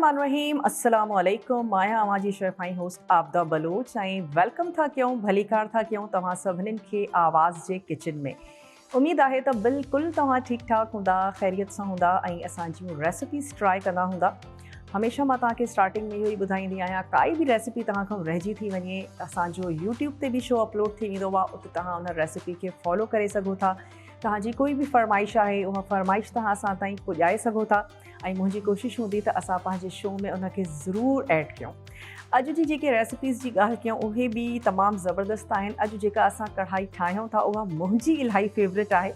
बिस्मिल्लाहिर्रहमानिर्रहीम अस्सलाम वालेकुम माया आवाजी शेफ़ाई होस्ट आबदा बलोच ऐं वेलकम था क्यों भलीकार था क्यों तव्हां सभिनीनि खे आवाज़ जे किचन में। उम्मीद आहे त बिल्कुलु तव्हां ठीकु ठाक हूंदा ख़ैरियत सां हूंदा ऐं असांजियूं रेसिपीज़ ट्राई कंदा हूंदा। हमेशह मां तव्हांखे स्टार्टिंग में इहो ई ॿुधाईंदी आहियां काई बि रेसिपी तव्हां खां रहिजी थी वञे असांजो यूट्यूब ते बि शो अपलोड थी वेंदो आहे, उते तव्हां उन रेसिपी खे फॉलो करे सघो था। तव्हांजी कोई बि फरमाइश आहे उहा फरमाइश तव्हां असां ताईं पुॼाए सघो था ऐं मुंहिंजी कोशिशि हूंदी त असां पंहिंजे शो में उनखे ज़रूरु ऐड कयूं। अॼु जी जेके रेसिपीज़ जी ॻाल्हि कयूं उहे बि तमामु ज़बरदस्त आहिनि। अॼु जेका असां कढ़ाई ठाहियूं था उहा मुंहिंजी इलाही फेवरेट आहे।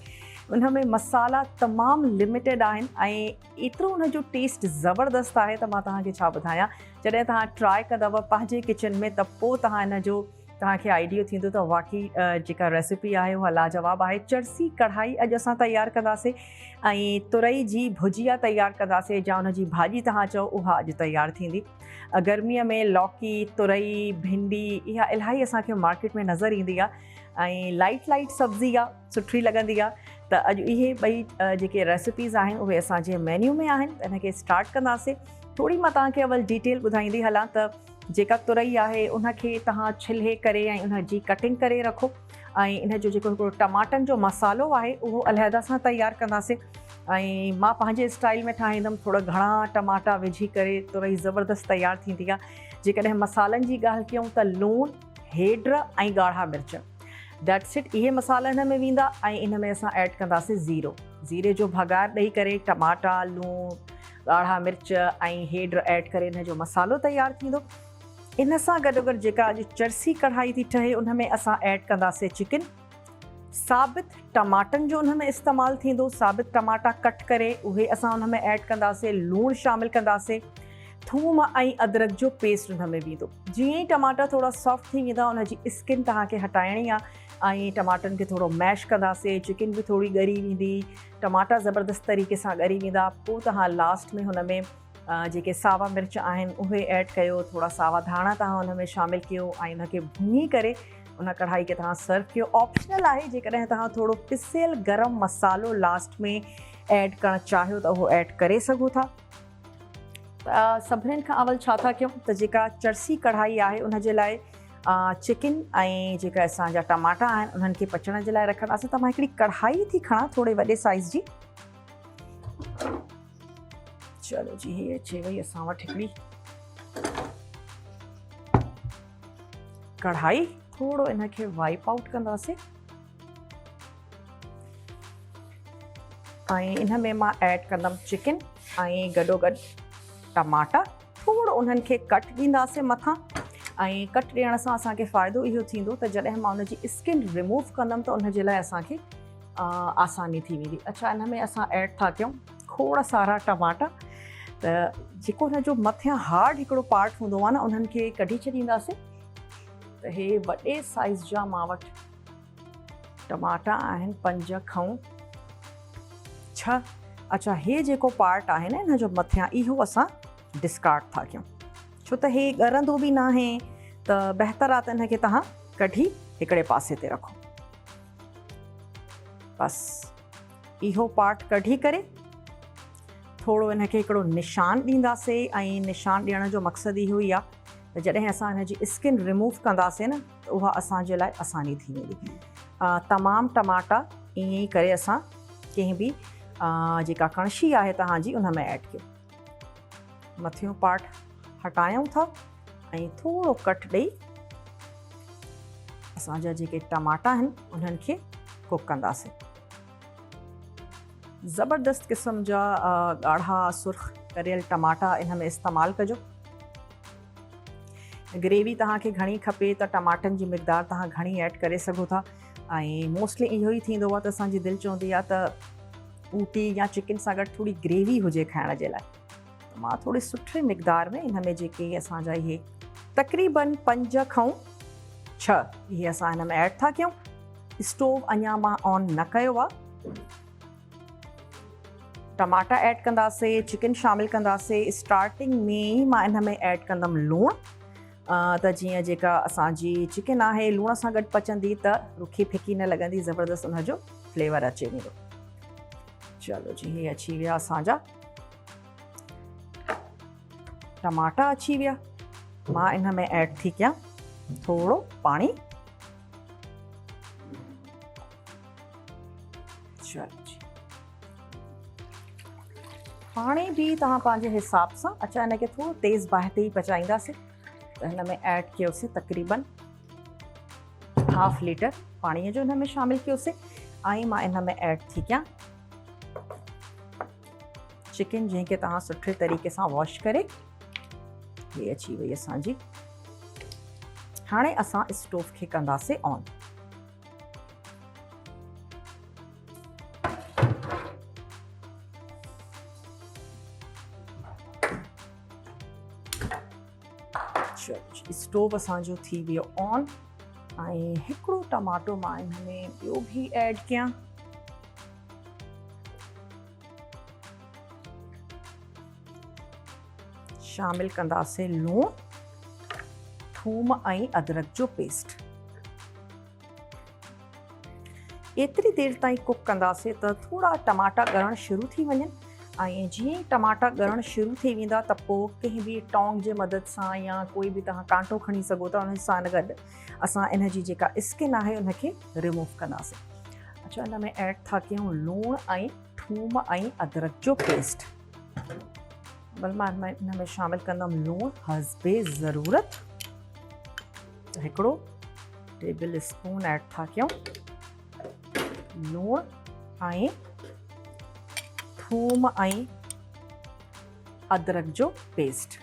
उन में मसाला तमामु लिमिटेड आहिनि ऐं एतिरो उनजो टेस्ट ज़बरदस्त आहे त मां तव्हांखे छा ॿुधायां। जॾहिं तव्हां ट्राई कंदव पंहिंजे किचन में त पोइ तव्हां इनजो तव्हांखे आइडियो थींदो त वाक़ई जेका रेसिपी आहे उहा लाजवाब आहे। चरसी कढ़ाई अॼु असां तयारु कंदासीं ऐं तुरई जी भुजिया तयारु कंदासीं या उनजी भाॼी तव्हां चओ उहा अॼु तयारु थींदी। गर्मीअ में लौकी तुरई भिंडी इहा इलाही असांखे मार्केट में नज़र ईंदी आहे ऐं लाइट सब्ज़ी आहे, सुठी लॻंदी आहे। त अॼु इहे ॿई जेके रेसिपीज़ आहिनि उहे असांजे मेन्यू में आहिनि त इनखे स्टार्ट कंदासीं। थोरी मां तव्हांखे अवल डिटेल ॿुधाईंदी हलां त जेका तुरई आहे उनखे तव्हां छिले करे ऐं उनजी कटिंग करे रखो ऐं इनजो जेको हिकिड़ो टमाटनि जो मसालो आहे उहो अलहदा सां तयारु कंदासीं। ऐं मां पंहिंजे स्टाइल में ठाहींदमि, थोरा घणा टमाटा विझी करे तुरई ज़बरदस्त तयारु थींदी आहे। जेकॾहिं मसालनि जी ॻाल्हि कयूं त लूणु, हेड्र ऐं ॻाढ़ा मिर्च, दैट्स इट। इहे मसाला हिन में वेंदा ऐं इन में असां ऐड कंदासीं ज़ीरे जो भगार ॾेई करे टमाटा, लूणु, ॻाढ़ा मिर्च ऐं हेड्र ऐड करे इन जो मसालो तयारु थींदो। इन सां गॾोगॾु जेका अॼु चरसी कढ़ाई थी ठहे उन में असां ऐड कंदासीं चिकन। साबित टमाटनि जो उन में इस्तेमालु थींदो, साबित टमाटा कट करे उहे असां उन में ऐड कंदासीं। लूणु शामिलु कंदासीं, थूम ऐं अदरक जो पेस्ट उन में वेंदो। जीअं ई टमाटा थोरा सॉफ्ट थी वेंदा उनजी स्किन तव्हांखे हटाइणी आहे ऐं टमाटनि खे थोरो मैश कंदासीं। चिकन बि थोरी ॻरी वेंदी, टमाटा ज़बरदस्त तरीक़े सां ॻरी वेंदा। पोइ तव्हां लास्ट में हुन में जेके सावा मिर्च आहिनि उहे ऐड कयो, थोरा सावा धाणा तव्हां हुन में शामिलु कयो ऐं उनखे भुञी करे उन कढ़ाई खे तव्हां सर्व कयो। ऑप्शनल आहे, जेकॾहिं तव्हां थोरो पिसियल गरम मसालो लास्ट में ऐड करणु चाहियो त उहो ऐड करे सघो था। सभिनीनि खां अवल छा था कयूं त जेका चरसी कढ़ाई आहे उन जे लाइ चिकन ऐं जेका असांजा टमाटा आहिनि उन्हनि खे पचण जे लाइ रखंदासीं। त मां हिकिड़ी कढ़ाई थी खणा थोरे वॾे साइज़ जी। चलो जी, हीअ अचे वई असां वटि हिकिड़ी कढ़ाई। थोरो इनखे वाइप आउट कंदासीं ऐं इन में मां ऐड कंदमि चिकन ऐं गॾोगॾु टमाटा। थोरो उन्हनि खे कट ॾींदासीं मथां ऐं कट ॾियण सां असांखे फ़ाइदो इहो थींदो त जॾहिं मां उनजी स्किन रिमूव कंदमि त उन जे लाइ असांखे आसानी थी वेंदी। अच्छा, इन में असां ऐड था कयूं खोड़ सारा टमाटा। त जेको हुनजो मथियां हार्ड हिकिड़ो पार्ट हूंदो आहे न उन्हनि खे कढी छॾींदासीं। त हे वॾे साइज़ जा मां वटि टमाटा आहिनि 5 खां 6। अच्छा, हे जेको पार्ट आहे न हिनजो मथियां इहो असां डिस्कार्ड था कयूं छो त हे ॻरंदो बि न आहे, त बहितर आहे त इनखे तव्हां कढी हिकिड़े पासे ते रखो। बसि इहो पार्ट कढी करे थोरो इनखे हिकिड़ो निशान ॾींदासीं ऐं निशान ॾियण जो मक़सदु इहो ई आहे त जॾहिं असां हिनजी स्किन रिमूव कंदासीं न त उहा असांजे लाइ आसानी थी वेंदी। तमामु टमाटा ईअं ई करे असां कंहिं बि जेका कणशी आहे तव्हांजी उन में ऐड कयो। मथियों पार्ट हटायूं था ऐं थोरो कट ॾेई असांजा जेके टमाटा आहिनि उन्हनि खे कुक कंदासीं। ज़बरदस्त क़िस्म जा ॻाढ़ा सुर्ख करियल टमाटा इन में इस्तेमालु कजो। ग्रेवी तव्हांखे घणी खपे त टमाटनि जी मिक़दार तव्हां घणी ऐड करे सघो था ऐं मोस्टली इहो ई थींदो आहे त असांजी दिलि चवंदी आहे त ऊटी या चिकन सां गॾु थोरी ग्रेवी हुजे खाइण जे लाइ। त मां थोरी सुठे मिक़दार में इन में जेके असांजा इहे तक़रीबन 5 खां 6 इहे असां हिन में ऐड था कयूं। स्टोव अञा मां ऑन न कयो आहे। टमाटा ऐड कंदासीं, चिकन शामिलु कंदासीं। स्टार्टिंग में ई मां इन में ऐड कंदमि लूणु त जीअं जेका असांजी चिकन आहे लूण सां गॾु पचंदी त रुखी फिकी न लॻंदी, ज़बरदस्त उनजो फ्लेवर अचे वेंदो। चलो जी, हे अची विया असांजा टमाटा अची विया। मां इन में ऐड थी कयां थोड़ो पानी। चलो जी, पानी भी तव्हां पंहिंजे हिसाब सां। अच्छा, इनखे थोड़ो तेज़ बाहि ते ई पचाईंदासीं त हिन में ऐड कयोसीं तक़रीबन ½ लीटर पाणीअ जो हिन में शामिल कयोसीं। ऐं मां इन में ऐड थी कयां चिकन, जंहिंखे तव्हां सुठे तरीक़े सां वॉश करे। ये अची वई असांजी। हाणे असां स्टोव खे कंदासीं ऑन। चलो, स्टोव असांजो थी वियो ऑन। ऐं हिकिड़ो टमाटो मां इन में ॿियो बि ऐड कयां। शामिल कंदासीं लूणु, थूम ऐं अदरक जो पेस्ट। एतिरी देर ताईं कुक कंदासीं त थोड़ा टमाटा ॻरणु शुरू थी वञनि। ऐं जीअं ई टमाटा ॻरणु शुरू थी वेंदा त पोइ कंहिं बि टोंग जे मदद सां या कोई बि तव्हां कांटो खणी सघो था, उन सां गॾु असां इन जी जेका स्किन आहे उनखे रिमूव कंदासीं। अच्छा, इन में ऐड था कयूं लूणु ऐं थूम ऐं अदरक जो पेस्ट। बल मां इन में शामिल कंदमि लूणु हस्बे ज़रूरत। त हिकिड़ो टेबल स्पून ऐड था कयूं लूणु ऐं थूम ऐं अदरक जो पेस्ट।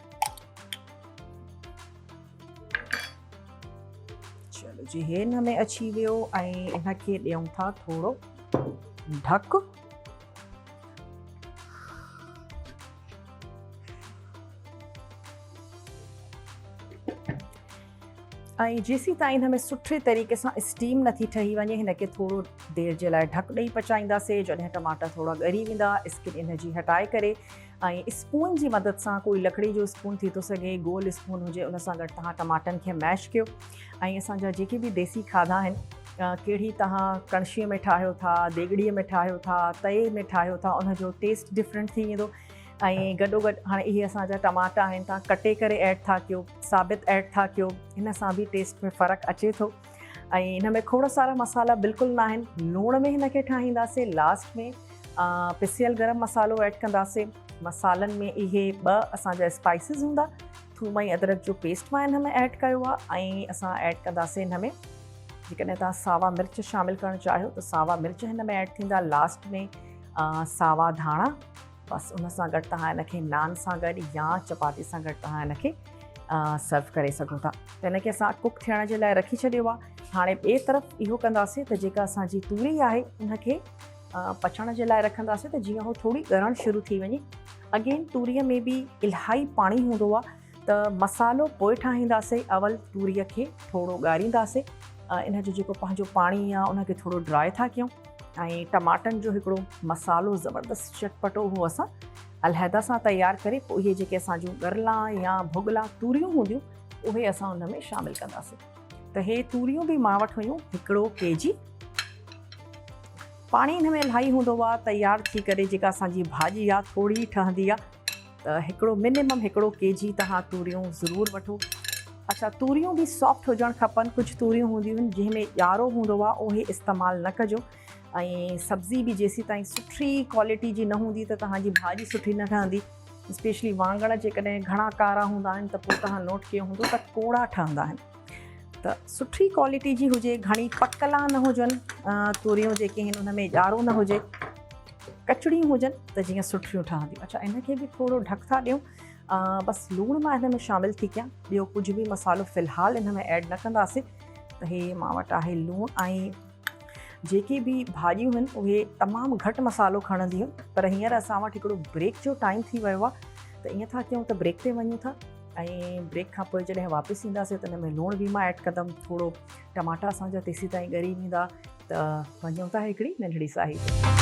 चलो जी, हे हिन में अची वियो ऐं इनखे ॾियूं था थोड़ो ढक। ऐं जेसीं ताईं हिन में सुठे तरीक़े सां स्टीम नथी ठही वञे, हिनखे थोरो देर जे लाइ ढक ॾेई पचाईंदासीं। जॾहिं टमाटा थोड़ा ॻरी वेंदा, स्किन इन जी हटाए करे ऐं स्पून जी मदद सां, कोई लकड़ी जो स्पून थी थो सघे, गोल स्पून हुजे, उन सां गॾु तव्हां टमाटनि खे मैश कयो। ऐं असांजा जेके बि देसी खाधा आहिनि, कहिड़ी तव्हां कणशीअ में ठाहियो था, देगड़ीअ में ठाहियो था, तए में ठाहियो था, उनजो टेस्ट डिफरेंट थी वेंदो। ऐं गॾोगॾु हाणे इहे असांजा टमाटा आहिनि, तव्हां कटे करे ऐड था कयो, साबित ऐड था कयो, हिन सां बि टेस्ट में फ़र्क़ु अचे थो। ऐं हिन में खोड़ सारा मसाला बिल्कुलु न आहिनि। लूण में हिनखे ठाहींदासीं, लास्ट में पिसियल गरम मसालो ऐड कंदासीं। मसालनि में इहे 2 असांजा स्पाइसिस हूंदा, थूम ऐं अदरक जो पेस्ट मां हिन में ऐड कयो आहे। ऐं असां ऐड कंदासीं हिन में, जेकॾहिं तव्हां सावा मिर्च शामिल करणु चाहियो त सावा मिर्च हिन में ऐड थींदा। लास्ट में सावा धाणा। बस उन सां गॾु तव्हां इनखे नान सां गॾु या चपाती सां गॾु तव्हां इनखे सर्व करे सघो था। त इनखे असां कुक थियण जे लाइ रखी छॾियो आहे। हाणे ॿिए तरफ़ इहो कंदासीं त जेका असांजी तूरी आहे उनखे पचण जे लाइ रखंदासीं त जीअं उहो थोरी ॻरणु शुरू थी वञे। अगेन तूरीअ में बि इलाही पाणी हूंदो आहे, त मसालो पोइ ठाहींदासीं। अवल तूरीअ खे थोरो ॻारींदासीं, इन जो जेको पंहिंजो पाणी आहे उनखे थोरो ड्राई था कयूं। ऐं टमाटनि जो हिकिड़ो मसालो ज़बरदस्त चटपटो उहो असां अलहदा सां तयारु करे पोइ इहे जेके असां जूं ॻरला या भुगला तूरियूं हूंदियूं उहे असां उन में शामिल कंदासीं। त हे तूरियूं बि मां वटि हुयूं 1 kg। पाणी हिन में इलाही हूंदो आहे, तयारु थी करे जेका असांजी भाॼी आहे थोरी ठहंदी आहे। त मिनिमम 1 kg तव्हां तूरियूं ज़रूरु वठो। अच्छा, तूरियूं बि सॉफ्ट हुजणु खपनि। कुझु तूरियूं हूंदियूं आहिनि जंहिंमें ॼारो हूंदो आहे, उहे इस्तेमालु न कजो। ऐं सब्ज़ी बि जेसीं ताईं सुठी क्वालिटी जी न हूंदी त तव्हांजी भाॼी सुठी न ठहंदी। स्पेशली वाङण जेकॾहिं घणा कारा हूंदा आहिनि त पोइ तव्हां नोट कयो हूंदो त कोड़ा ठहंदा आहिनि। त सुठी क्वालिटी जी हुजे, घणी पकला न हुजनि तूरियूं जेके आहिनि उन में ॼारो न हुजे, कचड़ियूं हुजनि त जीअं सुठियूं ठहंदियूं। अच्छा, इनखे बि थोरो ढक था ॾियूं। बसि लूणु मां हिन में शामिल थी कयां, ॿियो कुझु बि मसालो फ़िलहालु हिन में ऐड न कंदासीं। त हे मां वटि आहे लूणु। ऐं जेके बि भाॼियूं आहिनि उहे तमामु घटि मसालो खणंदियूं, पर हींअर असां वटि हिकिड़ो ब्रेक जो टाइम थी वियो आहे, त ईअं था कयूं त ब्रेक ते वञूं था। ऐं ब्रेक खां पोइ जॾहिं वापसि ईंदासीं त हिन में लूणु बि मां ऐड कंदमि। थोरो टमाटा असांजा तेसीं ताईं ॻरी वेंदा, त वञूं था हिकिड़ी नंढड़ी साई ते।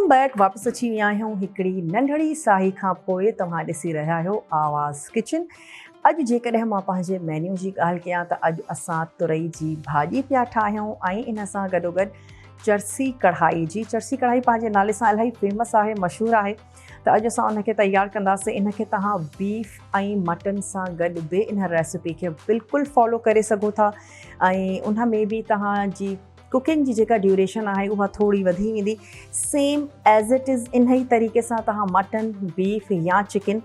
Welcome back. वापस अची विया आहियूं हिकिड़ी नंढड़ी साही खां पोइ। तव्हां ॾिसी रहिया आहियो आवाज़ किचन। अॼु जेकॾहिं मां पंहिंजे मेन्यू जी ॻाल्हि कयां त अॼु असां तुरई जी भाॼी पिया ठाहियूं ऐं इन सां गॾोगॾु चरसी कढ़ाई जी। चरसी कढ़ाई पंहिंजे नाले सां इलाही फेमस आहे, मशहूरु आहे। त अॼु असां उनखे तयारु कंदासीं। इनखे तव्हां बीफ ऐं मटन सां गॾु बि इन रेसिपी खे बिल्कुलु फॉलो करे सघो था ऐं उन में बि तव्हांजी कुकिंग जी जेका ड्यूरेशन आहे उहा थोड़ी वधी वेंदी। Same as it is in ई तरीक़े सां तव्हां मटन, बीफ या चिकन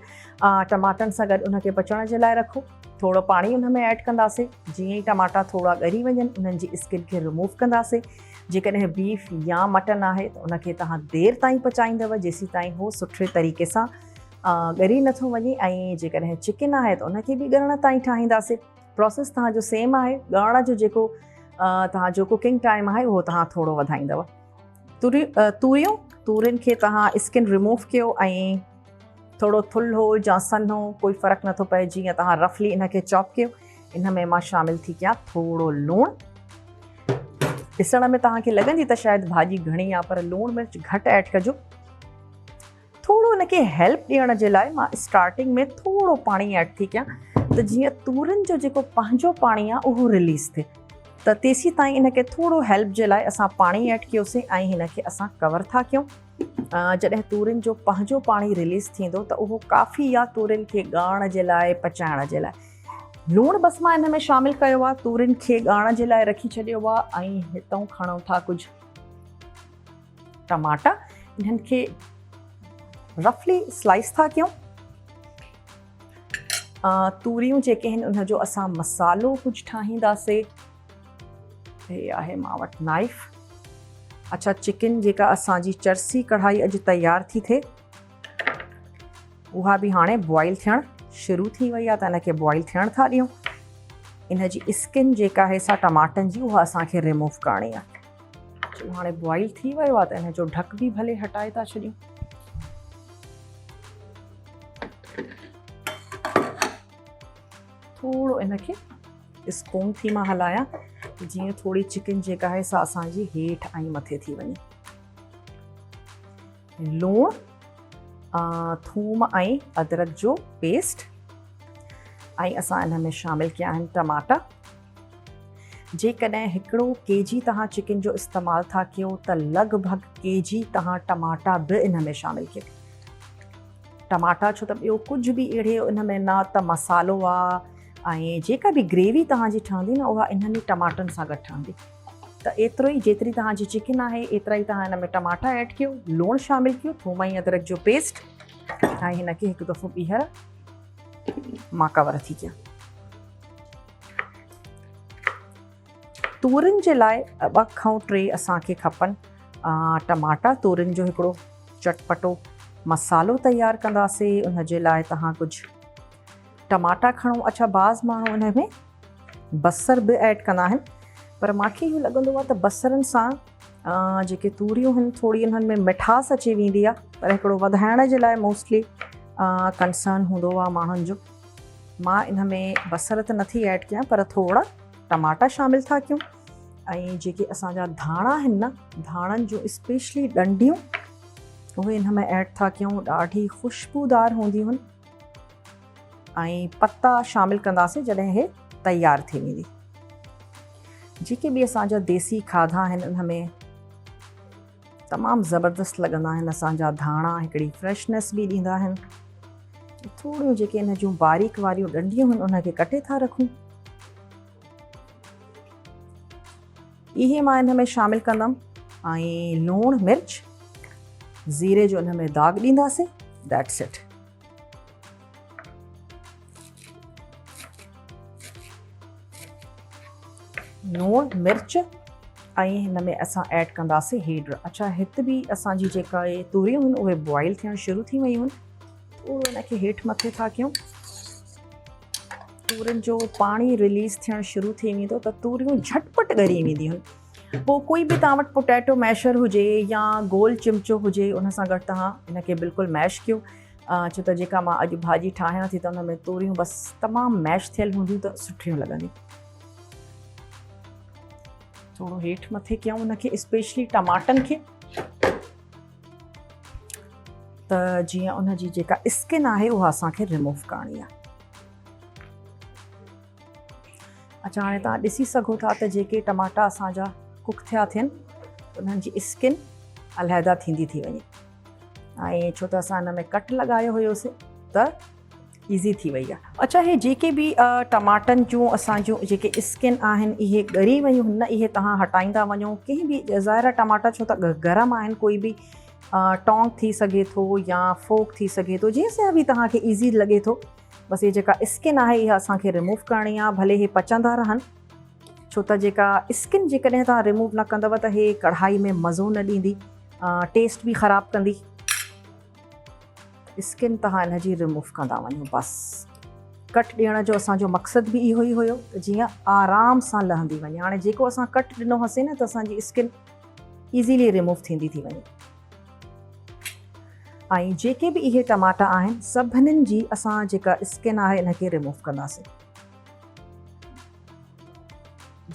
टमाटनि सां गॾु उनखे पचण जे लाइ रखो। थोरो पाणी उन में ऐड कंदासीं। जीअं ई टमाटा थोरा ॻरी वञनि उन्हनि जी स्किन खे रिमूव कंदासीं। जेकॾहिं बीफ या मटन आहे त उनखे तव्हां देरि ताईं पचाईंदव जेसीं ताईं उहो सुठे तरीक़े सां ॻरी नथो वञे। ऐं जेकॾहिं चिकन आहे त उनखे बि ॻरण ताईं ठाहींदासीं। प्रोसेस तव्हांजो सेम आहे। ॻरण जो जेको तव्हांजो कुकिंग टाइम आहे उहो तव्हां थोरो वधाईंदव। तूरियुनि खे तव्हां स्किन रिमूव कयो ऐं थोरो थुल्हो या सन्हो कोई फ़र्क़ु नथो पए, जीअं तव्हां रफली इनखे चॉप कयो। इन में मां शामिल थी कयां थोरो लूणु। ॾिसण में तव्हांखे लॻंदी त शायदि भाॼी घणी आहे, पर लूणु मिर्च घटि ऐड कजो। थोरो इनखे हेल्प ॾियण जे लाइ मां स्टार्टिंग में थोरो पाणी ऐड थी कयां त जीअं तूरियुनि जो जेको पंहिंजो पाणी आहे उहो रिलीज़ थिए। त तेसीं ताईं इनखे थोरो हेल्प जे लाइ असां पाणी ऐड कयोसीं ऐं हिनखे असां कवर था कयूं। जॾहिं तूरियुनि जो पंहिंजो पाणी रिलीज़ थींदो त उहो काफ़ी आहे तूरियुनि खे ॻाइण जे लाइ, पचाइण जे लाइ। लूणु बसि मां इन में शामिलु कयो आहे, तूरियुनि खे ॻाइण जे लाइ रखी छॾियो आहे। ऐं हितां खणूं था कुझु टमाटा, इन्हनि खे रफली स्लाइस था कयूं। तूरियूं जेके आहिनि उनजो असां मसालो कुझु ठाहींदासीं। हे आहे मां वटि नाइफ। अच्छा, चिकन जेका असांजी चरसी कढ़ाई अॼु तयारु थी थिए उहा बि हाणे बॉइल थियणु शुरू थी वई आहे, त इनखे बॉइल थियणु था ॾियूं। इन जी स्किन जेका आहे सा टमाटनि जी उहा असांखे रिमूव करणी आहे। चलो हाणे बॉइल थी वियो आहे त इन जो ढक बि भले हटाए था छॾियूं। थोरो इनखे स्पून थी मां हलायां जीअं थोड़ी चिकन जेका आहे सा असांजी हेठि ऐं मथे थी वञे। लूणु, थूम ऐं अदरक जो पेस्ट ऐं असां इन में शामिलु कया आहिनि टमाटा। जेकॾहिं हिकिड़ो केजी तव्हां चिकन जो इस्तेमालु था कयो त लॻभॻि केजी तव्हां टमाटा बि इन में शामिलु कयो। टमाटा छो त ॿियो कुझु बि अहिड़े इन में न त मसालो आहे ऐं जेका बि ग्रेवी तव्हांजी ठहंदी न उहा इन्हनि टमाटनि सां गॾु ठहंदी। त एतिरो ई जेतिरी तव्हांजी चिकन आहे एतिरा ई तव्हां हिन में टमाटा ऐड कयो, लूणु शामिलु कयो, थूम ऐं अदरक जो पेस्ट ऐं हिनखे हिकु दफ़ो ॿीहर मां कवर थी कयां। तूरियुनि जे लाइ 2 खां 3 असांखे खपनि टमाटा। तूरियुनि जो हिकिड़ो चटपटो मसालो तयारु कंदासीं। उन जे लाइ तव्हां कुझु टमाटा खणो। अच्छा, बाज़ माण्हू इन में बसर बि ऐड कंदा आहिनि, पर मूंखे इहो लॻंदो आहे त बसरनि सां जेके तूरियूं आहिनि थोरी इन्हनि में मिठास अची वेंदी आहे, पर हिकिड़ो वधाइण जे लाइ मोस्टली कंसर्न हूंदो आहे माण्हुनि जो। मां इन में बसर त नथी ऐड कयां, पर थोरा टमाटा शामिलु था कयूं। ऐं जेके असांजा धाणा आहिनि न, धाणनि जो स्पेशली डंडियूं उहे इन में ऐड था कयूं। ॾाढी ख़ुशबूदार हूंदियूं आहिनि। ऐं पत्ता शामिलु कंदासीं जॾहिं हे तयारु थी वेंदी। जेके बि असांजा देसी खाधा आहिनि उन में तमामु ज़बरदस्त लॻंदा आहिनि। असांजा धाणा हिकिड़ी फ्रेशनेस बि ॾींदा आहिनि। थोरियूं जेके इन जूं बारीक वारियूं डंडियूं आहिनि उनखे कटे था रखूं। इहे मां इन में शामिलु कंदमि। ऐं लूणु, मिर्च, ज़ीरे जो इन में दाग ॾींदासीं। That's it. लूणु, मिर्च ऐं हिन में असां ऐड कंदासीं हेड्र। अच्छा, हिते बि असांजी जेका इहे तूरियूं आहिनि उहे बॉइल थियणु शुरू थी वयूं आहिनि। थोरो इनखे हेठि मथे था कयूं। तूरियुनि जो पाणी रिलीज़ थियणु शुरू थी वेंदो त तूरियूं झटपट ॻरी वेंदियूं आहिनि। पोइ कोई बि तव्हां वटि पोटैटो मैशर हुजे या गोल चिमचो हुजे उन सां गॾु तव्हां इनखे बिल्कुलु मैश कयो। छो त जेका मां अॼु भाॼी ठाहियां थी त उन में तूरियूं बसि तमामु मैश थियल हूंदियूं त सुठियूं लॻंदियूं। थोरो हेठि मथे कयूं उनखे, स्पेशली टमाटनि खे। त जीअं उन जी जेका स्किन आहे उहा असांखे रिमूव करणी आहे। अच्छा, हाणे तव्हां ॾिसी सघो था त जेके टमाटा असांजा कुक थिया थियनि उन्हनि जी स्किन अलहदा थींदी थी वञे ऐं छो त असां हिन में कट लॻायो हुयोसीं त ईज़ी थी वई आहे। अच्छा, हे जेके बि टमाटनि जूं असांजूं जेके स्किन आहिनि इहे ॻरी वियूं न, इहे तव्हां हटाईंदा वञो। कंहिं बि ज़ाहिर टमाटा छो त गरम आहिनि, कोई बि टोंक थी सघे थो या फोक थी सघे थो, जंहिं सां बि तव्हांखे ईज़ी लॻे थो। बसि इहा जेका स्किन आहे इहा असांखे रिमूव करणी आहे, भले इहे पचंदा रहनि, छो त जेका स्किन जेकॾहिं तव्हां रिमूव न कंदव त इहे कढ़ाई में मज़ो न ॾींदी, टेस्ट बि ख़राबु कंदी। स्किन तव्हां हिन जी रिमूव कंदा वञो। बसि कट ॾियण जो असांजो मक़सदु बि इहो ई हुयो त जीअं आराम सां लहंदी वञे। हाणे जेको असां कट ॾिनो हुआसीं न त असांजी स्किन ईज़ीली रिमूव थींदी थी वञे। ऐं जेके बि इहे टमाटा आहिनि सभिनीनि जी असां जेका स्किन आहे इनखे रिमूव कंदासीं।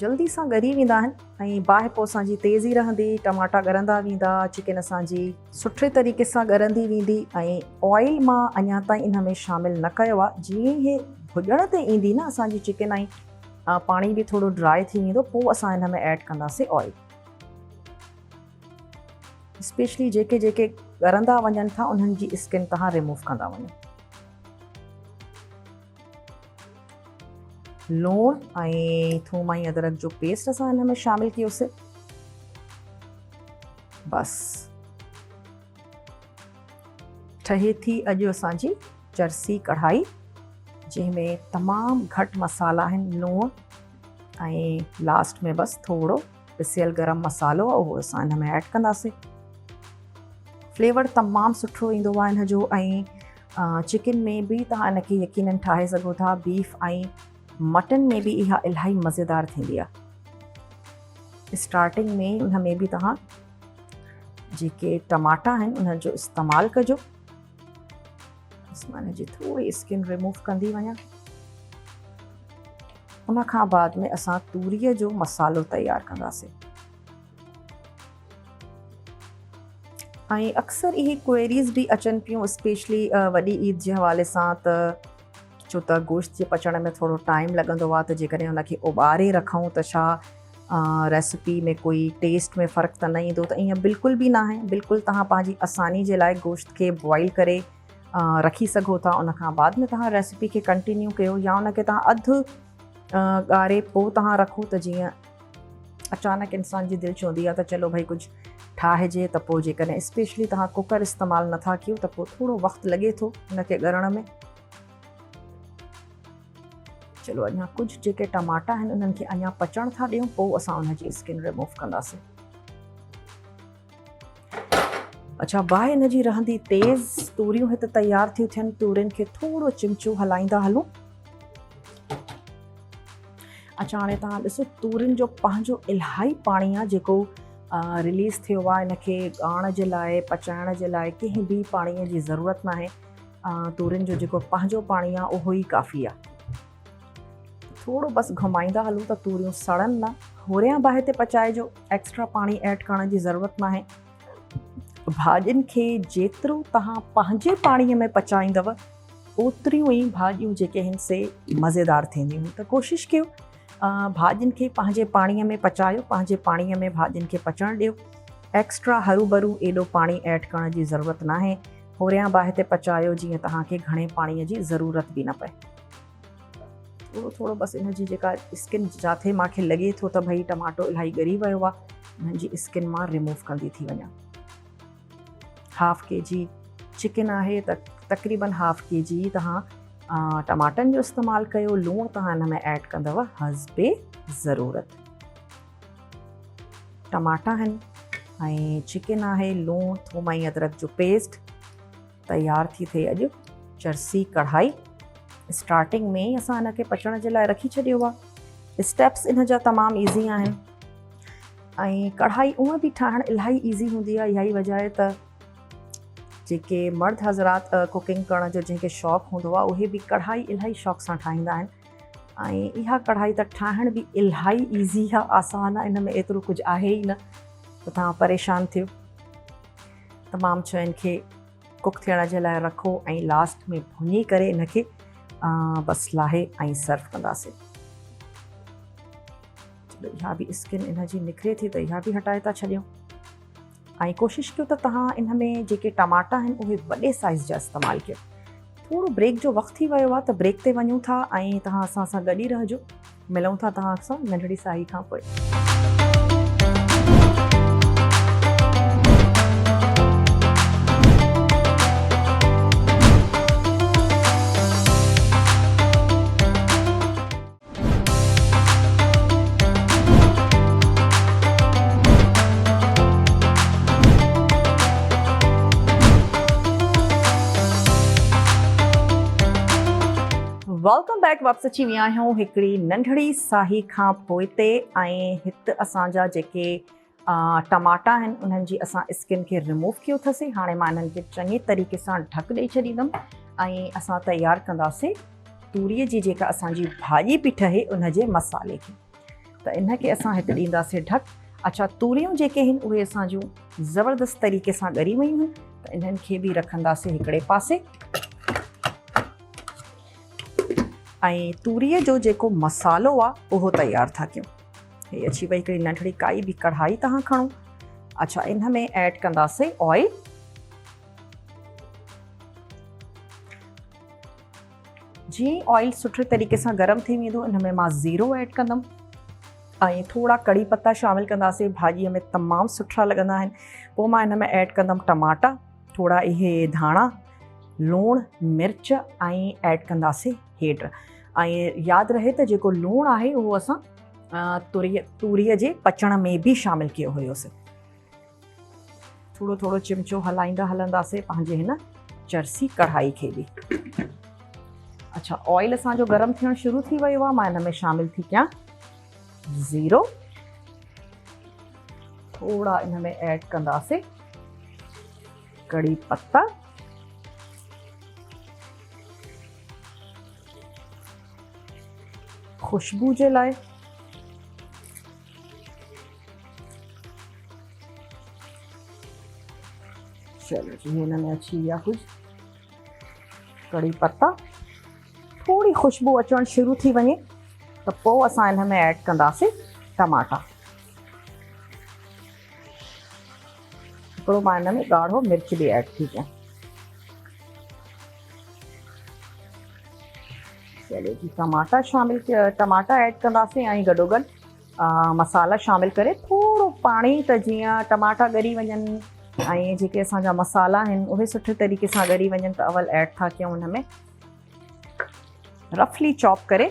जल्दी सां ॻरी वेंदा आहिनि ऐं बाहि पोइ असांजी तेज़ी रहंदी, टमाटा ॻरंदा वेंदा, चिकन असांजी सुठे तरीक़े सां ॻरंदी वेंदी। ऐं ऑइल मां अञा ताईं इन में शामिलु न कयो आहे। जीअं इहे भुॼण ते ईंदी न असांजी चिकन ऐं पाणी बि थोरो ड्राई थी वेंदो, पोइ असां हिन में ऐड कंदासीं ऑइल। स्पेशली जेके जेके ॻरंदा वञनि था उन्हनि जी स्किन तव्हां रिमूव कंदा वञो। लूणु ऐं थूम ऐं अदरक जो पेस्ट असां हिन में शामिलु कयोसीं। बसि ठहे थी अॼु असांजी चरसी कढ़ाई, जंहिंमें तमामु घटि मसाला आहिनि। लूणु ऐं लास्ट में बसि थोरो पिसियल गरम मसालो आहे, उहो असां हिन में ऐड कंदासीं। फ्लेवर तमामु सुठो ईंदो आहे हिन जो। ऐं चिकन में बि तव्हां हिनखे यकीनन ठाहे सघो था। बीफ ऐं मटन में बि इहा इलाही मज़ेदार थींदी आहे। स्टार्टिंग में उन में बि तव्हां जेके टमाटा आहिनि उन्हनि जो इस्तेमालु कजो। मां हिन जी थोरी स्किन रिमूव कंदी वञा। उन खां बाद में असां तूरीअ जो मसालो तयारु कंदासीं। ऐं अक्सर इहे क्वेरीज़ बि अचनि पियूं, स्पेशली वॾी ईद जे हवाले सां, त छो त गोश्त जे पचण में थोरो टाइम लॻंदो आहे, त जेकॾहिं हुनखे उॿारे रखूं त छा रेसिपी में कोई टेस्ट में फ़र्क़ु त न ईंदो। त ईअं बिल्कुलु बि न आहे। बिल्कुलु तव्हां पंहिंजी आसानी जे लाइ गोश्त खे बॉइल करे रखी सघो था। उन खां बाद में तव्हां रेसिपी खे कंटिन्यू कयो या उनखे तव्हां अधु ॻारे पोइ तव्हां रखो। त जीअं अचानक इंसान जी दिलि चवंदी आहे त चलो भई कुझु ठाहिजे, त पोइ जेकॾहिं स्पेशली तव्हां कुकर इस्तेमालु नथा कयो त पोइ थोरो वक़्तु लॻे थो हुनखे ॻरण में। चलो अञा कुझु जेके टमाटा आहिनि उन्हनि खे अञा पचण था ॾियूं, पोइ असां उनजी स्किन रिमूव कंदासीं। अच्छा, बाहि हिन जी रहंदी तेज़। तूरियूं हिते तयारु थियूं थियनि। तूरियुनि खे थोरो चिमचो हलाईंदा हलूं। अच्छा, हाणे तव्हां ॾिसो तूरियुनि जो पंहिंजो इलाही पाणी आहे जेको रिलीज़ थियो आहे। इनखे ॻाइण जे लाइ, पचाइण जे लाइ कंहिं बि पाणीअ जी ज़रूरत न आहे। तूरियुनि जो जेको पंहिंजो पाणी आहे उहो ई काफ़ी आहे। थोरो बसि घुमाईंदा हलूं त तूरियूं सड़नि न। होरियां बाहि ते पचाइजो, एक्स्ट्रा पाणी ऐड करण जी ज़रूरत न आहे। भाॼियुनि खे जेतिरो तव्हां पंहिंजे पाणीअ में पचाईंदव ओतिरियूं ई भाॼियूं जेके आहिनि से मज़ेदार थींदियूं। त कोशिशि कयो भाॼियुनि खे पंहिंजे पाणीअ में पचायो, पंहिंजे पाणीअ में भाॼियुनि खे पचणु ॾियो। एक्स्ट्रा हरू भरू एॾो पाणी ऐड करण जी ज़रूरत न आहे। होरियां बाहि ते पचायो जीअं तव्हांखे घणे पाणीअ जी ज़रूरत बि न पए। थोरो थोरो बसि इन जी जेका स्किन जिथे मूंखे लॻे थो त भई टमाटो इलाही ॻरी वियो आहे, हिन जी स्किन मां रिमूव कंदी थी वञा। हाफ kg चिकन आहे त तक़रीबन हाफ kg तव्हां टमाटनि जो इस्तेमालु कयो। लूणु तव्हां हिन में ऐड कंदव हस्बे ज़रूरत। टमाटा आहिनि ऐं चिकन आहे, लूणु, थूम ऐं अदरक जो पेस्ट तयारु थी थिए अॼु चरसी कढ़ाई। स्टार्टिंग में ई असां हिनखे पचण जे लाइ रखी छॾियो आहे। स्टेप्स इन जा तमामु ईज़ी आहिनि ऐं कढ़ाई उहा बि ठाहिणु इलाही ईज़ी हूंदी आहे। इहा ई वजह आहे त जेके मर्द हज़रात कुकिंग करण जो जंहिंखे शौक़ु हूंदो आहे उहे बि कढ़ाई इलाही शौक़ सां ठाहींदा आहिनि। ऐं इहा कढ़ाई त ठाहिण बि इलाही ईज़ी आहे, आसान आहे। इन में एतिरो कुझु आहे ई न त तव्हां परेशान थियो। तमामु शयुनि खे कुक थियण जे लाइ रखो ऐं लास्ट में भुञी करे इनखे बसि लाहे ऐं सर्व कंदासीं। इहा बि स्किन इन जी निकिरे थी त इहा बि हटाए था छॾियूं। ऐं कोशिशि कयो त तव्हां इन में जेके टमाटा आहिनि उहे वॾे साइज़ जा इस्तेमालु कयो। थोरो ब्रेक जो वक़्तु थी वियो आहे त ब्रेक ते वञूं था ऐं तव्हां असां सां गॾु ई रहिजो। मिलूं था तव्हां सां नंढड़ी साई खां पोइ। Welcome back. वापसि अची विया आहियूं हिकिड़ी नंढड़ी साही खां पोइ ते। ऐं हिते असांजा जेके टमाटा आहिनि उन्हनि जी असां स्किन खे रिमूव कयो अथसीं। हाणे मां इन्हनि खे चङी तरीक़े सां ढक ॾेई छॾींदमि ऐं असां तयारु कंदासीं तूरीअ जी जेका असांजी भाॼी पई ठहे उन जे मसाले खे। त इनखे असां हिते ॾींदासीं ढक। अच्छा, तूरियूं जेके आहिनि उहे असांजूं ज़बरदस्त तरीक़े सां ॻरी वयूं आहिनि त इन्हनि खे बि रखंदासीं हिकिड़े पासे। ऐं तूरीअ जो जेको मसालो आहे उहो तयारु था कयूं। हे अची वई हिकिड़ी नंढड़ी काई बि कढ़ाई तव्हां खणो। अच्छा, इन में ऐड कंदासीं ऑयल। जीअं ऑयल सुठे तरीक़े सां गरम थी वेंदो इन में मां ज़ीरो ऐड कंदमि ऐं थोरा कड़ी पत्ता शामिलु कंदासीं। भाॼीअ में तमामु सुठा लॻंदा आहिनि। पोइ मां इन में ऐड कंदमि टमाटा, थोरा इहे धाणा, लूणु, मिर्च ऐं ऐड कंदासीं हेडु। ऐं यादि रहे त जेको लूणु आहे उहो असां तूरीअ जे पचण में बि शामिलु कयो हुयोसीं। थोरो थोरो चिमचो हलाईंदा हलंदासीं पंहिंजे हिन चरसी कढ़ाई खे बि। अच्छा, ऑयल असांजो गरम थियणु शुरू थी वियो आहे। मां इन में शामिलु थी कयां ज़ीरो। थोरा इन में ऐड कंदासीं कड़ी पत्ता, खुशबू जे लाइ। चलो जी, हिन में अची विया कुझु कड़ी पत्ता। थोरी खुशबू अचणु शुरू थी वञे त पोइ असां इन में ऐड कंदासीं टमाटा। हिकिड़ो मां इन में ॻाढ़ो मिर्च बि ऐड थी कयां। चलो जी, टमाटा ऐड कंदासीं ऐं गॾोगॾु मसाला शामिलु करे थोरो पाणी त जीअं टमाटा ॻरी वञनि ऐं जेके असांजा मसाला आहिनि उहे सुठे तरीक़े सां ॻरी वञनि त अवल ऐड था कयूं हुन में रफली चॉप करे।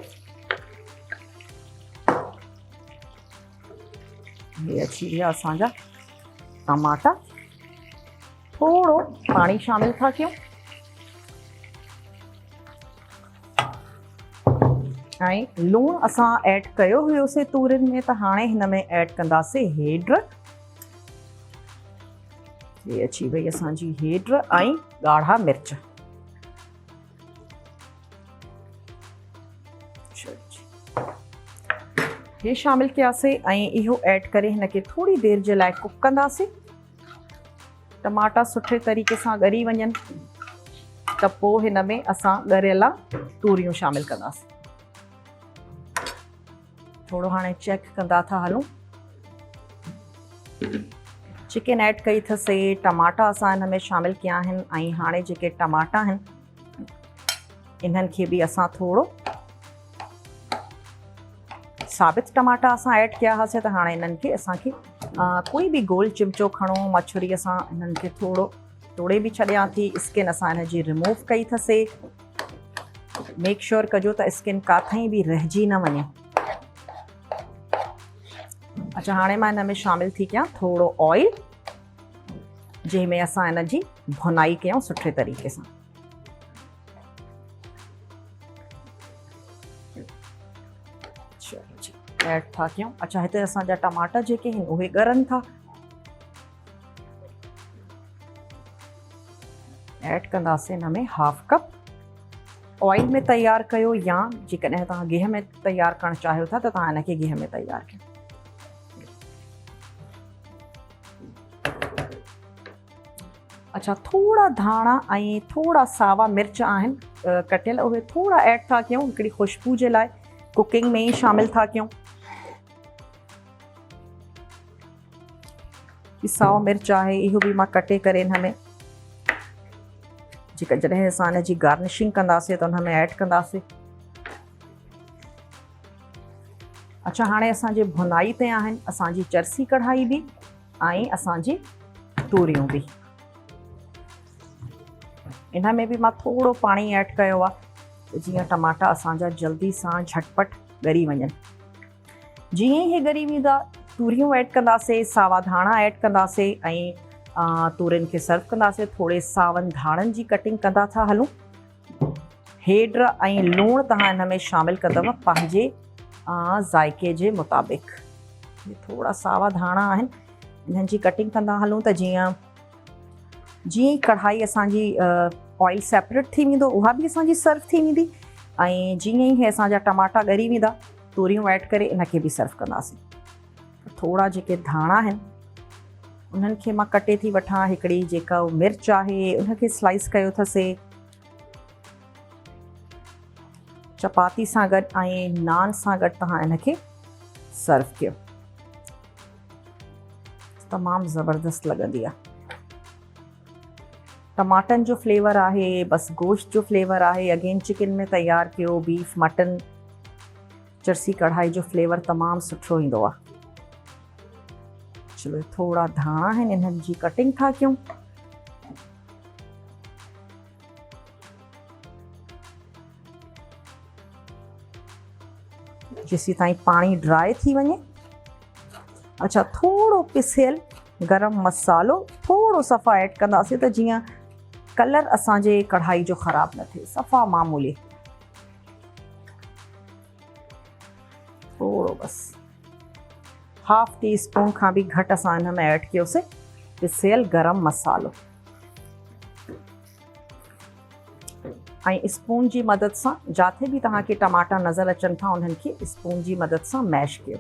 ये अची विया असांजा टमाटा। थोरो पाणी शामिलु था कयूं ऐं लूणु असां ऐड कयो हुयोसीं तूरियुनि में, त हाणे हिन में ऐड कंदासीं हेड्र। ये अची वई असांजी हेड्र ऐं ॻाढ़ा मिर्च। हे शामिलु कयासीं ऐं इहो ऐड करे हिनखे थोरी देरि जे लाइ कुक कंदासीं। टमाटा सुठे तरीक़े सां ॻरी वञनि त पोइ हिन में असां ॻरियल तूरियूं शामिलु कंदासीं। थोरो हाणे चेक कंदा था हलूं। चिकन ऐड कई अथसीं, टमाटा असां हिन में शामिलु कया आहिनि ऐं हाणे जेके टमाटा आहिनि इन्हनि खे बि असां थोरो साबित टमाटा असां ऐड कया हुआसीं त हाणे इन्हनि खे असांखे कोई बि गोल चिमचो खणो, मछुरी सां इन्हनि खे थोरो तोड़े बि छॾियां थी। स्किन असां हिन जी रिमूव कई अथसीं। मेक श्योर कजो त स्किन काथई बि रहिजी न वञे। अच्छा, हाणे मां हिन में शामिलु थी कयां थोरो ऑयल जंहिंमें असां हिन जी भुनाई कयूं सुठे तरीक़े सां। चलो जी, ऐड था कयूं। अच्छा, हिते असांजा टमाटा जेके आहिनि उहे ॻरनि था। ऐड कंदासीं हिन में हाफ कप ऑयल में तयारु कयो, या जेकॾहिं तव्हां गिह में तयारु करणु चाहियो था त तव्हां हिनखे गिह में तयारु कयो। अच्छा, थोड़ा धाणा ऐं थोड़ा सावा मिर्च आहिनि कटियल, उहे थोड़ा ऐड था कयूं हिकिड़ी ख़ुशबू जे लाइ, कुकिंग में ई शामिल था कयूं। साओ मिर्च आहे इहो बि मां कटे करे हिन में जेका जॾहिं असां हिन जी गार्निशिंग कंदासीं त हुन में ऐड कंदासीं। अच्छा, हाणे असांजे भुनाई ते आहिनि असांजी चरसी कढ़ाई बि ऐं असांजी तूरियूं बि। इन में भी मां थोड़ो पानी ऐड कयो आहे जीअं टमाटा असांजा जल्दी सां झटपट ॻरी वञनि। जीअं ई हे ॻरी वेंदा तूरियूं ऐड कंदासीं, सावा धाणा ऐड कंदासीं ऐं तूरियुनि खे सर्व कंदासीं। थोड़े सावनि धाणनि जी कटिंग कंदा था हलूं। हेड ऐं लूणु तव्हां हिन में शामिल कंदव पंहिंजे ज़ाइके जे मुताबिक़। थोड़ा सावा धाणा आहिनि, इन्हनि जी कटिंग कंदा हलूं त जीअं ई कढ़ाई असांजी ऑयल सेपरेट थी वेंदो, उहा बि असांजी सर्व थी वेंदी ऐं जीअं ई हे असांजा टमाटा ॻरी वेंदा तूरियूं ऐड करे इनखे बि सर्व कंदासीं। थोड़ा जेके धाणा आहिनि उन्हनि खे मां कटे थी वठां। हिकिड़ी जेका मिर्च आहे उनखे स्लाइस कयो अथसीं। चपाती सां गॾु ऐं नान सां गॾु तव्हां इनखे सर्व कयो, तमामु ज़बरदस्त लॻंदी आहे। टमाटन जो फ्लेवर आहे, बसि गोश्त जो फ्लेवर आहे। अगेन चिकन में तैयार कयो, बीफ, मटन, चरसी कढ़ाई जो फ्लेवर तमामु सुठो ईंदो आहे। चलो, थोड़ा धाणा आहिनि, इन्हनि जी कटिंग था कयूं। जेसी ताईं पानी ड्राई थी वञे। अच्छा, थोड़ो पिसियल गरम मसालो थोड़ो सफ़ा ऐड कंदासीं त जीअं कलर असांजे कढ़ाई जो ख़राब न थिए, सफ़ा मामूली। थोड़ो बसि हाफ टी स्पून खां बि घटि असां हिन में ऐड कयोसीं पिसियल गरम मसालो ऐं स्पून जी मदद सां जिथे बि तव्हांखे टमाटा नज़र अचनि था उन्हनि खे स्पून जी मदद सां मैश कयो।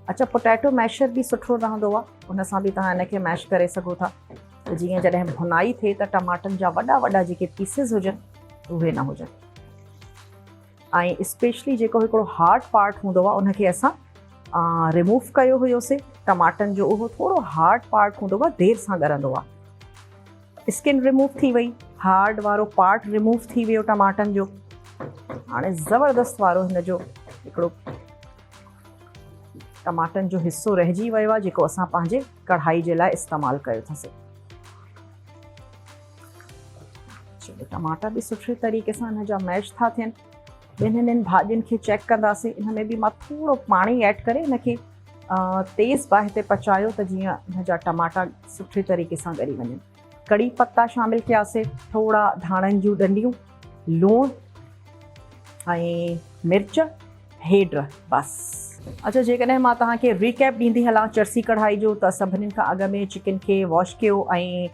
अच्छा, पोटैटो मैशर भी सुठो रहंदो आहे, उन सां बि तव्हां इनखे मैश करे सघो था त जीअं जॾहिं भुनाई थिए त टमाटनि जा वॾा वॾा जेके पीसिस हुजनि उहे न हुजनि। ऐं स्पेशली जेको हिकिड़ो हार्ड पार्ट हूंदो आहे उनखे असां रिमूव कयो हुयोसीं टमाटनि जो। उहो थोड़ो हार्ड पार्ट हूंदो आहे, देरि सां ॻरंदो आहे। स्किन रिमूव थी वई, हार्ड वारो पार्ट रिमूव थी वियो टमाटनि जो। हाणे ज़बरदस्त वारो हिन जो हिकिड़ो टमाटनि जो हिस्सो रहिजी वियो आहे जेको असां पंहिंजे कढ़ाई जे लाइ इस्तेमालु कयो अथसीं। चलो, टमाटा भी सुठे तरीक़े सां हिन जा मैश था थियनि। ॿिन्हिनि भाॼियुनि खे चेक कंदासीं। हिन में बि मां थोड़ो पाणी ऐड करे हिनखे तेज़ बाहि ते पचायो त जीअं हिन जा टमाटा सुठे तरीक़े सां ॻरी वञनि। कड़ी पत्ता शामिल कयासीं, थोड़ा धाणनि जूं डंडियूं, लूणु ऐं मिर्च, हेड, बसि। अच्छा, जेकॾहिं मां तव्हांखे रिकैप ॾींदी हलां चरसी कढ़ाई जो त सभिनीनि खां अॻु में चिकन खे वॉश कयो ऐं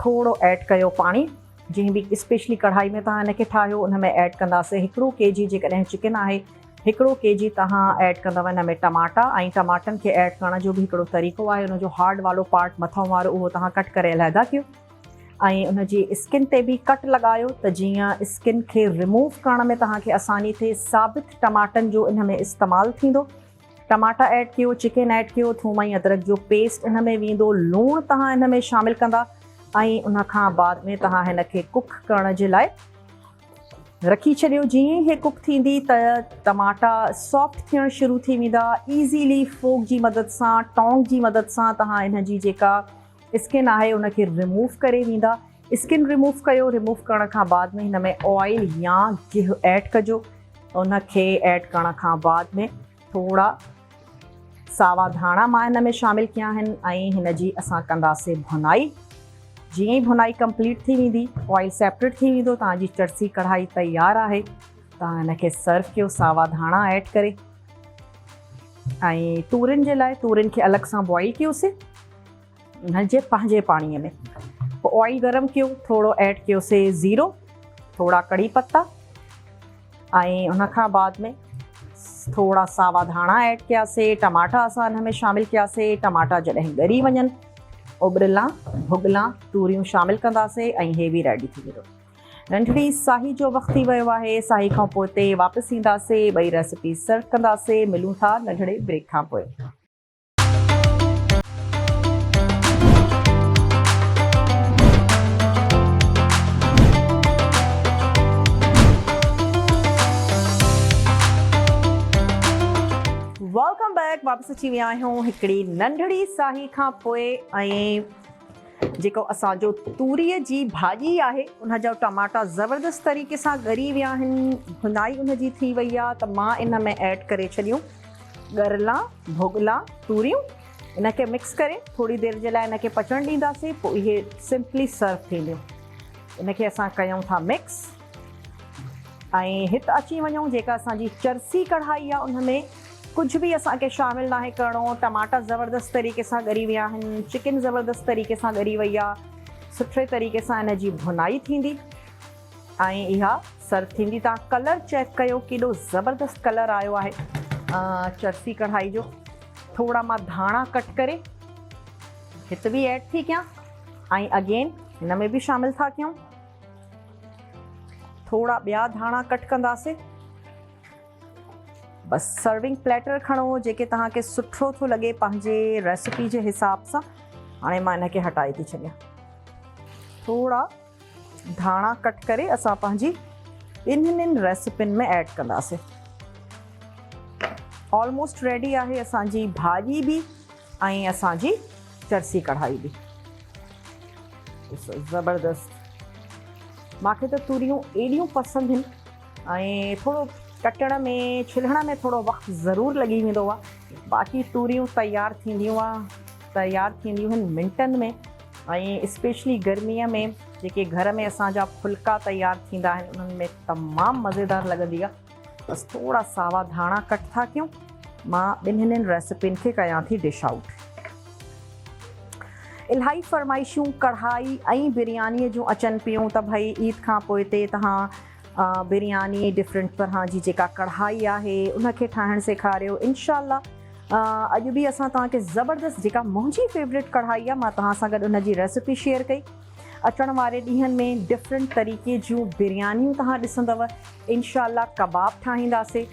थोड़ो ऐड कयो पाणी। जंहिं बि स्पेशली कढ़ाई में तव्हां हिनखे ठाहियो उन में ऐड कंदासीं 1 kg जेकॾहिं चिकन आहे, 1 kg तव्हां ऐड कंदव हिन में टमाटा। ऐं टमाटनि खे ऐड करण जो बि हिकिड़ो तरीक़ो आहे, उनजो हार्ड वारो पार्ट मथां वारो उहो तव्हां कट करे अलहदा कयो ऐं उनजी स्किन ते बि कट लॻायो त जीअं स्किन खे रिमूव करण में तव्हांखे आसानी थिए। साबित टमाटनि जो इन में इस्तेमालु थींदो। टमाटा ऐड कयो, चिकन ऐड कयो, थूम ऐं अदरक जो पेस्ट इन में वेंदो, लूणु तव्हां हिन में शामिल कंदा ऐं उन खां बाद में तव्हां हिन खे कुक करण जे लाइ रखी छॾियो। जीअं ई हे कुक थींदी त टमाटा सॉफ्ट थियणु शुरू थी वेंदा। ईज़ीली फोक जी मदद सां, टोंग जी मदद सां तव्हां इन जी जेका स्किन आहे उनखे रिमूव करे वेंदा। स्किन रिमूव कयो, रिमूव करण खां बाद में हिन में ऑयल या गिहु ऐड कजो। उनखे ऐड करण खां बाद में थोड़ा सावा धाणा मां हिन में शामिल कया आहिनि ऐं हिन जी असां कंदासीं भुनाई। जीअं ई भुनाई कंप्लीट थी वेंदी, ऑयल सेपरेट थी वेंदो, तव्हांजी चरसी कढ़ाई तैयार आहे। तव्हां हिनखे सर्व कयो सावा धाणा ऐड करे ऐं तूरियुनि जे लाइ तूरियुनि खे अलॻि सां बॉइल कयोसीं हिन जे पंहिंजे पाणीअ में। पोइ ऑयल गरम कयो, थोड़ो ऐड कयोसीं ज़ीरो, थोड़ा कड़ी पत्ता ऐं उन खां बाद में थोड़ा सावा धाणा ऐड कयासीं। टमाटा असां हिन में शामिल कयासीं। टमाटा जॾहिं ॻरी वञनि उबरला भुगला तूरियूं शामिल कंदासीं ऐं हे बि रेडी थी वेंदो। नंढड़ी साही जो वक़्तु थी वियो आहे। साही खां पोइ ते वापसि ईंदासीं, ॿई रेसिपी सर्व कंदासीं। मिलूं था नंढड़े ब्रेक खां पोइ। Welcome back. वापसि अची विया आहियूं हिकिड़ी नंढड़ी साही खां पोइ। ऐं जेको असांजो तूरीअ जी भाॼी आहे उन जा टमाटा ज़बरदस्त तरीक़े सां ॻरी विया आहिनि, भुनाई उनजी थी वई आहे। त मां इन में ऐड करे छॾियूं ॻरला भुगला तूरियूं। इनखे मिक्स करे थोरी देरि जे लाइ इनखे पचण ॾींदासीं, पोइ इहे सिंपली सर्व थींदियूं। इनखे असां कयूं था मिक्स। ऐं हिते अची वञूं जेका असांजी चरसी कढ़ाई आहे उन में कुछ भी असांखे शामिल नाहे करिणो। टमाटा ज़बरदस्त तरीक़े सां ॻरी विया आहिनि, चिकन ज़बरदस्त तरीक़े सां ॻरी वई आहे, सुठे तरीक़े सां इन जी भुनाई थींदी ऐं इहा सर्व थींदी। तव्हां कलर चेक कयो केॾो ज़बरदस्त कलर आयो आहे चरसी कढ़ाई जो। थोड़ा मां धाणा कट करे हिते बि ऐड थी कयां ऐं अगेन हिन में बि शामिल था कयूं। थोड़ा ॿिया धाणा कट कंदासीं। बस सर्विंग प्लेटर खणो जेके तव्हांखे सुठो थो लॻे पंहिंजे रेसिपी जे हिसाब सां। हाणे मां इनखे हटाए थी छॾियां। थोड़ा धाणा कट करे असां पंहिंजी ॿिन्हिनि रेसिपियुनि में ऐड कंदासीं। ऑलमोस्ट रेडी आहे असांजी भाॼी बि ऐं असांजी चरसी कढ़ाई बि। ज़बरदस्त। मूंखे त तूरियूं एॾियूं पसंदि आहिनि ऐं थोरो कटण में छिलण में थोरो वक़्तु ज़रूरु लॻी वेंदो आहे। बाक़ी तूरियूं तयारु थींदियूं आहिनि मिंटनि में। ऐं स्पेशली गर्मीअ में जेके घर में असांजा फुल्का तयारु थींदा आहिनि उन्हनि में तमामु मज़ेदार लॻंदी आहे। बसि थोरा सावा धाणा कट था कयूं। मां ॿिन्हिनि रेसिपियुनि खे कयां थी डिश आउट। इलाही फरमाइशूं कढ़ाई ऐं बिरयानीअ जूं अचनि पियूं त भई ईद खां पोइ ते तव्हां बिरयानी डिफरेंट तरह जी जेका कढ़ाई आहे उनखे ठाहिणु सेखारियो। इंशाअल्लाह अॼु बि असां तव्हांखे ज़बरदस्त जेका मुंहिंजी फेवरेट कढ़ाई आहे मां तव्हां सां गॾु उनजी रेसिपी शेयर कई। अचण वारे ॾींहंनि में डिफरेंट तरीक़े जूं बिरयानियूं तव्हां ॾिसंदव। इंशाअल्लाह कबाब ठाहींदासीं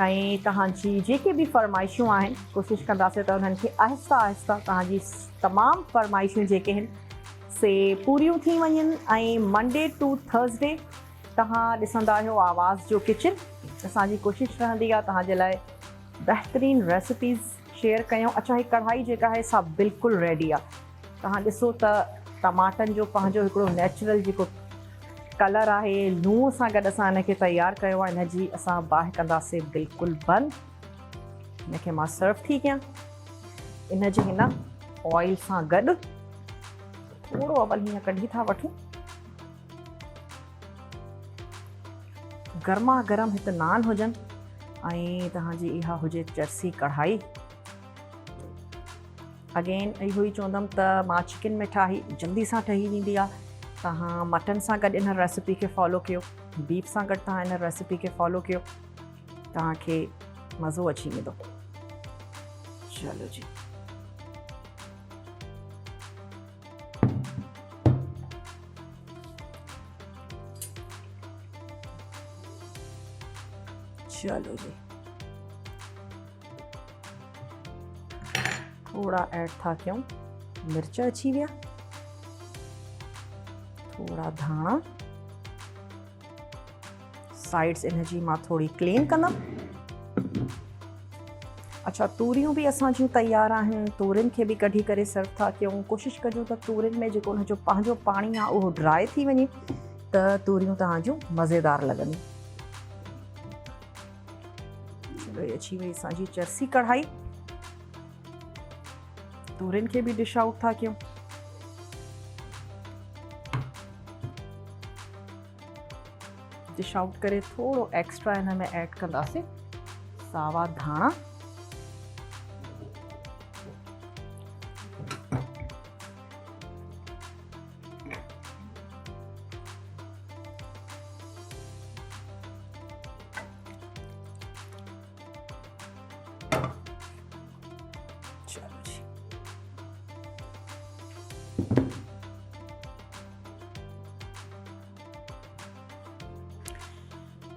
ऐं तव्हांजी जेके बि फरमाइशूं आहिनि कोशिशि कंदासीं त उन्हनि खे आहिस्ता आहिस्ता तव्हांजी तमामु फरमाइशूं जेके आहिनि से पूरियूं थी वञनि। ऐं मंडे टू थर्सडे तव्हां ॾिसंदा आहियो आवाज़ जो किचन। असांजी कोशिशि रहंदी आहे तव्हांजे लाइ बहितरीनु रेसिपीज़ शेयर कयूं। अच्छा, हीअ कढ़ाई जेका आहे सा बिल्कुलु रेडी आहे। तव्हां ॾिसो त टमाटनि जो पंहिंजो हिकिड़ो नेचुरल जेको कलर आहे लूण सां गॾु असां इनखे तयारु कयो आहे। इनजी असां बाहि कंदासीं बिल्कुलु बंदि। इनखे मां सर्व थी कयां इनजे हिन ऑयल सां गॾु। थोरो अवल हीअं कढी था वठूं। गर्मा गरम हिते नान हुजनि ऐं तव्हांजी इहा हुजे चरसी कढ़ाई। अगेन इहो ई चवंदमि त मां चिकन में ठाही जल्दी सां ठही वेंदी आहे। तव्हां मटन सां गॾु इन रेसिपी खे फॉलो कयो, बीफ सां गॾु तव्हां इन रेसिपी खे फॉलो कयो, तव्हांखे मज़ो अची वेंदो। चलो जी, चलो जी। थोड़ा ऐड था कयूं मिर्च अची विया, थोड़ा धाणा। साइड्स इन जी मां थोड़ी क्लीन कंदमि। अच्छा, तूरियूं बि असां जूं तयार आहिनि। तूरियुनि खे बि कढी करे सर्व था कयूं। कोशिशि कजो त तूरियुनि में जेको उनजो पंहिंजो पाणी आहे उहो ड्राई थी वञे त तूरियूं तव्हां जूं मज़ेदार लॻंदियूं। चलो, ये अची वई असांजी चरसी कढ़ाई। तूरियुनि खे बि डिश आउट था कयूं। डिश आउट करे थोड़ो एक्स्ट्रा इन में ऐड कंदासीं सावा धाणा।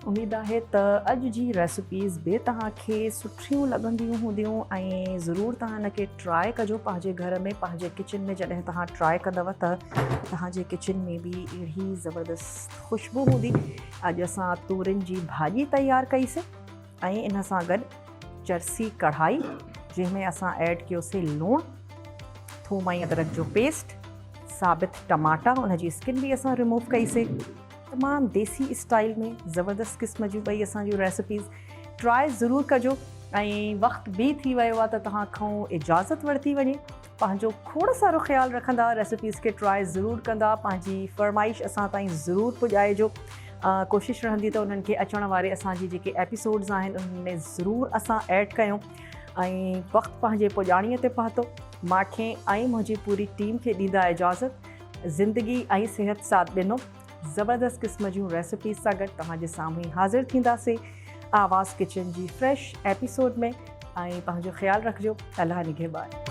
उम्मीद है त अॼु जी रेसिपीज़ बि तव्हांखे सुठियूं लॻंदियूं हूंदियूं ऐं ज़रूरु तव्हां हिनखे ट्राए कजो पंहिंजे घर में, पंहिंजे किचन में। जॾहिं तव्हां ट्राए कंदव त तव्हांजे किचन में बि अहिड़ी ज़बरदस्त ख़ुशबू हूंदी। अॼु असां तूरियुनि जी भाॼी तयारु कईसीं ऐं इन सां गॾु चरसी कढ़ाई, जंहिंमें असां ऐड कयोसीं लूणु, थूम ऐं अदरक जो पेस्ट, साबित टमाटा, उनजी स्किन बि असां रिमूव कईसीं। तमामु देसी स्टाइल में ज़बरदस्त क़िस्म जूं ॿई असांजूं रेसिपीज़ ट्राए ज़रूरु कजो। ऐं वक़्तु बि थी वियो आहे त तव्हां खां इजाज़त वरिती वञे। पंहिंजो खोड़ सारो ख़्यालु रखंदा, रेसिपीज़ खे ट्राए ज़रूरु कंदा, पंहिंजी फ़रमाइश असां ताईं ज़रूरु पुॼाइजो। कोशिशि रहंदी त उन्हनि खे अचण वारे असांजी जेके एपिसोड्स आहिनि उन्हनि में ज़रूरु असां ऐड कयूं। ऐं वक़्तु पंहिंजे पुॼाणीअ ते पहुतो। मूंखे ऐं मुंहिंजी पूरी टीम खे ॾींदा इजाज़त। ज़िंदगी ऐं सिहत साथ ॾिनो। ज़बरदस्त क़िस्म जूं रेसिपीज़ सां गॾु तव्हांजे साम्हूं हाज़िर थींदासीं आवाज़ किचन जी फ्रेश एपिसोड में। ऐं पंहिंजो ख़्यालु रखिजो। अल्लाह निगहबान।